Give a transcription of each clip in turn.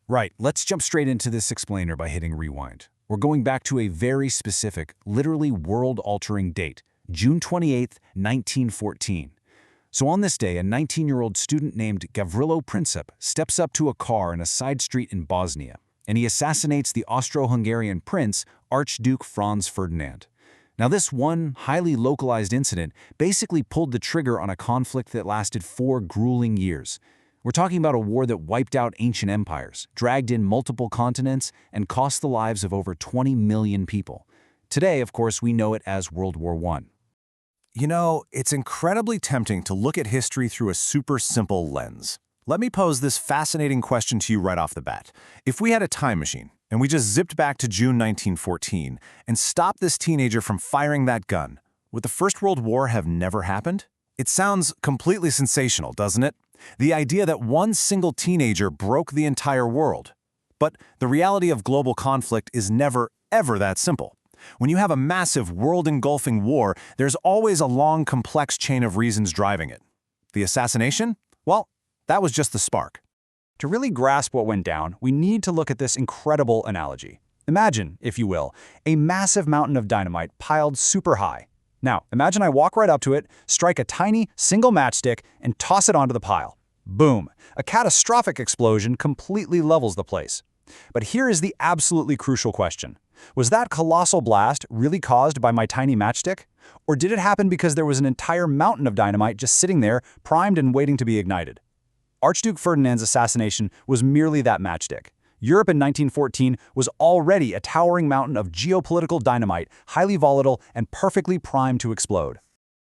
Right, let's jump straight into this explainer by hitting rewind. We're going back to a very specific, literally world-altering date, June 28th, 1914. So on this day, a 19-year-old student named Gavrilo Princip steps up to a car in a side street in Bosnia, and he assassinates the Austro-Hungarian prince, Archduke Franz Ferdinand. Now, this one highly localized incident basically pulled the trigger on a conflict that lasted 4 grueling years. We're talking about a war that wiped out ancient empires, dragged in multiple continents, and cost the lives of over 20 million people. Today, of course, we know it as World War I. You know, it's incredibly tempting to look at history through a super simple lens. Let me pose this fascinating question to you right off the bat. If we had a time machine, and we just zipped back to June 1914 and stopped this teenager from firing that gun, would the First World War have never happened? It sounds completely sensational, doesn't it? The idea that one single teenager broke the entire world. But the reality of global conflict is never, ever that simple. When you have a massive, world-engulfing war, there's always a long, complex chain of reasons driving it. The assassination? Well, that was just the spark. To really grasp what went down, we need to look at this incredible analogy. Imagine, if you will, a massive mountain of dynamite piled super high. Now, imagine I walk right up to it, strike a tiny, single matchstick, and toss it onto the pile. Boom! A catastrophic explosion completely levels the place. But here is the absolutely crucial question. Was that colossal blast really caused by my tiny matchstick? Or did it happen because there was an entire mountain of dynamite just sitting there, primed and waiting to be ignited? Archduke Ferdinand's assassination was merely that matchstick. Europe in 1914 was already a towering mountain of geopolitical dynamite, highly volatile and perfectly primed to explode.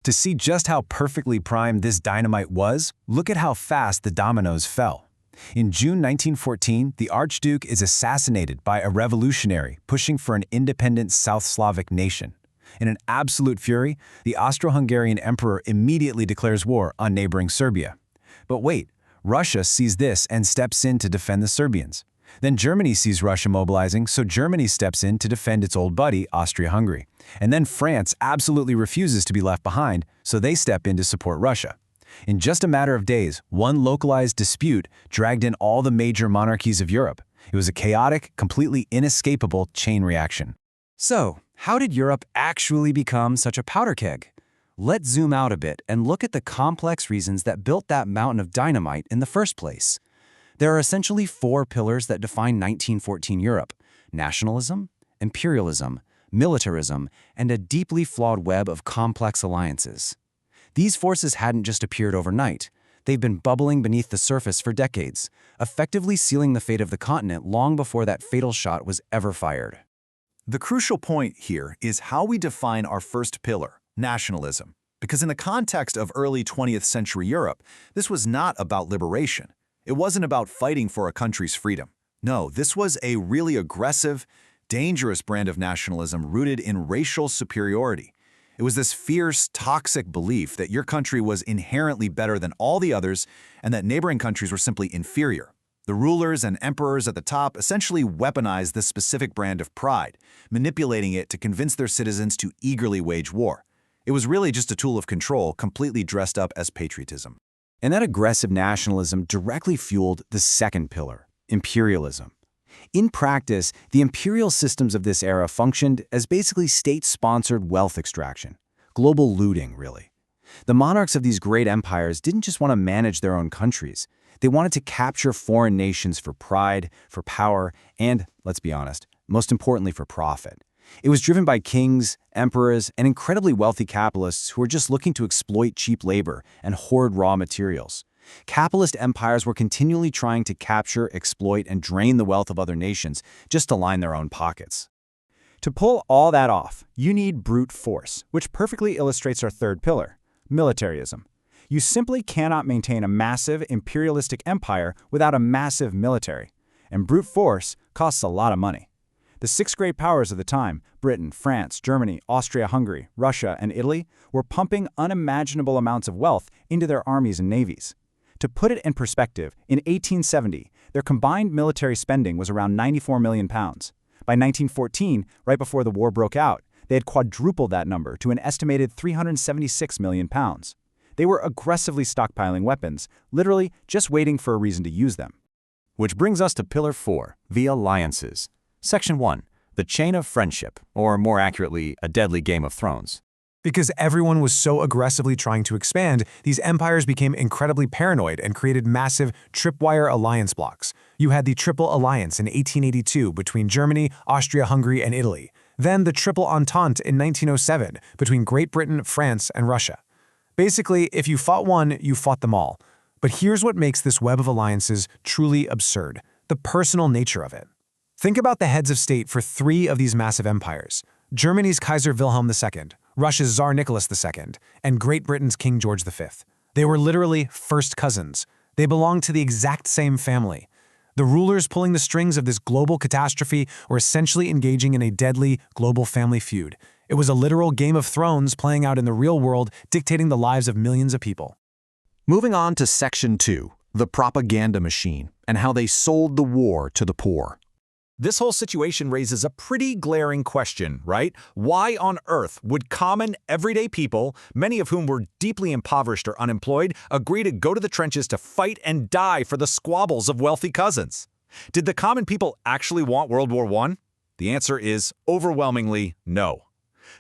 To see just how perfectly primed this dynamite was, look at how fast the dominoes fell. In June 1914, the Archduke is assassinated by a revolutionary pushing for an independent South Slavic nation. In an absolute fury, the Austro-Hungarian emperor immediately declares war on neighboring Serbia. But wait, Russia sees this and steps in to defend the Serbians. Then Germany sees Russia mobilizing, so Germany steps in to defend its old buddy, Austria-Hungary. And then France absolutely refuses to be left behind, so they step in to support Russia. In just a matter of days, one localized dispute dragged in all the major monarchies of Europe. It was a chaotic, completely inescapable chain reaction. So, how did Europe actually become such a powder keg? Let's zoom out a bit and look at the complex reasons that built that mountain of dynamite in the first place. There are essentially 4 pillars that define 1914 Europe: nationalism, imperialism, militarism, and a deeply flawed web of complex alliances. These forces hadn't just appeared overnight. They've been bubbling beneath the surface for decades, effectively sealing the fate of the continent long before that fatal shot was ever fired. The crucial point here is how we define our first pillar, nationalism. Because in the context of early 20th century Europe, this was not about liberation. It wasn't about fighting for a country's freedom. No, this was a really aggressive, dangerous brand of nationalism rooted in racial superiority. It was this fierce, toxic belief that your country was inherently better than all the others and that neighboring countries were simply inferior. The rulers and emperors at the top essentially weaponized this specific brand of pride, manipulating it to convince their citizens to eagerly wage war. It was really just a tool of control, completely dressed up as patriotism. And that aggressive nationalism directly fueled the second pillar, imperialism. In practice, the imperial systems of this era functioned as basically state-sponsored wealth extraction, global looting, really. The monarchs of these great empires didn't just want to manage their own countries. They wanted to capture foreign nations for pride, for power, and, let's be honest, most importantly for profit. It was driven by kings, emperors, and incredibly wealthy capitalists who were just looking to exploit cheap labor and hoard raw materials. Capitalist empires were continually trying to capture, exploit, and drain the wealth of other nations just to line their own pockets. To pull all that off, you need brute force, which perfectly illustrates our third pillar, militarism. You simply cannot maintain a massive imperialistic empire without a massive military, and brute force costs a lot of money. The 6 great powers of the time, Britain, France, Germany, Austria-Hungary, Russia, and Italy, were pumping unimaginable amounts of wealth into their armies and navies. To put it in perspective, in 1870, their combined military spending was around £94 million. By 1914, right before the war broke out, they had quadrupled that number to an estimated £376 million. They were aggressively stockpiling weapons, literally just waiting for a reason to use them. Which brings us to Pillar 4, the alliances. Section 1, the chain of friendship, or more accurately, a deadly Game of Thrones. Because everyone was so aggressively trying to expand, these empires became incredibly paranoid and created massive tripwire alliance blocks. You had the Triple Alliance in 1882 between Germany, Austria-Hungary, and Italy. Then the Triple Entente in 1907 between Great Britain, France, and Russia. Basically, if you fought one, you fought them all. But here's what makes this web of alliances truly absurd: the personal nature of it. Think about the heads of state for 3 of these massive empires: Germany's Kaiser Wilhelm II, Russia's Tsar Nicholas II, and Great Britain's King George V. They were literally first cousins. They belonged to the exact same family. The rulers pulling the strings of this global catastrophe were essentially engaging in a deadly global family feud. It was a literal Game of Thrones playing out in the real world, dictating the lives of millions of people. Moving on to Section 2, the propaganda machine, and how they sold the war to the poor. This whole situation raises a pretty glaring question, right? Why on earth would common, everyday people, many of whom were deeply impoverished or unemployed, agree to go to the trenches to fight and die for the squabbles of wealthy cousins? Did the common people actually want World War I? The answer is overwhelmingly no.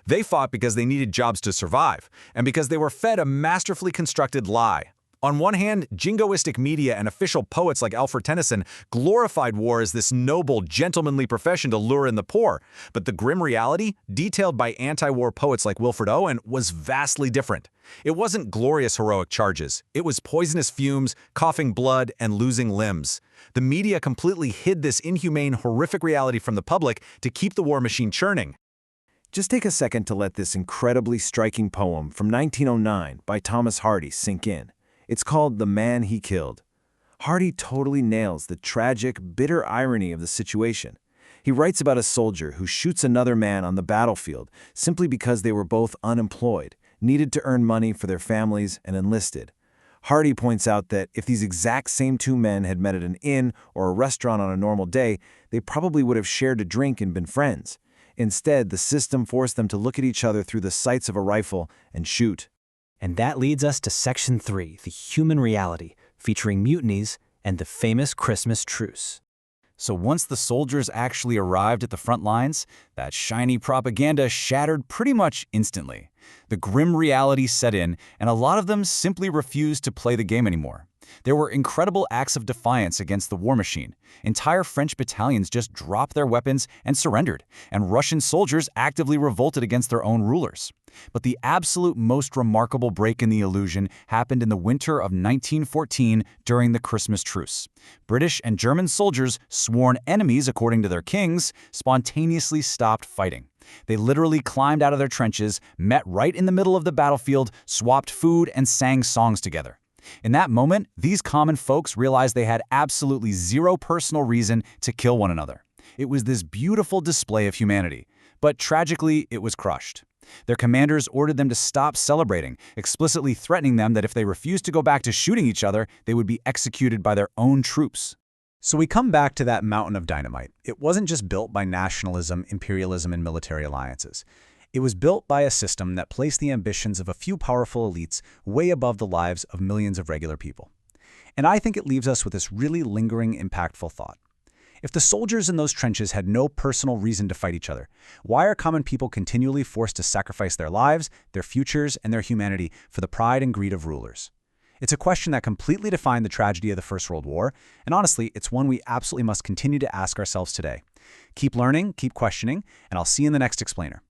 They fought because they needed jobs to survive, and because they were fed a masterfully constructed lie. On one hand, jingoistic media and official poets like Alfred Tennyson glorified war as this noble, gentlemanly profession to lure in the poor. But the grim reality, detailed by anti-war poets like Wilfred Owen, was vastly different. It wasn't glorious heroic charges. It was poisonous fumes, coughing blood, and losing limbs. The media completely hid this inhumane, horrific reality from the public to keep the war machine churning. Just take a second to let this incredibly striking poem from 1909 by Thomas Hardy sink in. It's called The Man He Killed. Hardy totally nails the tragic, bitter irony of the situation. He writes about a soldier who shoots another man on the battlefield simply because they were both unemployed, needed to earn money for their families, and enlisted. Hardy points out that if these exact same 2 men had met at an inn or a restaurant on a normal day, they probably would have shared a drink and been friends. Instead, the system forced them to look at each other through the sights of a rifle and shoot. And that leads us to Section 3, the human reality, featuring mutinies and the famous Christmas truce. So once the soldiers actually arrived at the front lines, that shiny propaganda shattered pretty much instantly. The grim reality set in, and a lot of them simply refused to play the game anymore. There were incredible acts of defiance against the war machine. Entire French battalions just dropped their weapons and surrendered, and Russian soldiers actively revolted against their own rulers. But the absolute most remarkable break in the illusion happened in the winter of 1914 during the Christmas truce. British and German soldiers, sworn enemies according to their kings, spontaneously stopped fighting. They literally climbed out of their trenches, met right in the middle of the battlefield, swapped food, and sang songs together. In that moment, these common folks realized they had absolutely zero personal reason to kill one another. It was this beautiful display of humanity, but tragically, it was crushed. Their commanders ordered them to stop celebrating, explicitly threatening them that if they refused to go back to shooting each other, they would be executed by their own troops. So we come back to that mountain of dynamite. It wasn't just built by nationalism, imperialism, and military alliances. It was built by a system that placed the ambitions of a few powerful elites way above the lives of millions of regular people. And I think it leaves us with this really lingering, impactful thought. If the soldiers in those trenches had no personal reason to fight each other, why are common people continually forced to sacrifice their lives, their futures, and their humanity for the pride and greed of rulers? It's a question that completely defined the tragedy of the First World War, and honestly, it's one we absolutely must continue to ask ourselves today. Keep learning, keep questioning, and I'll see you in the next explainer.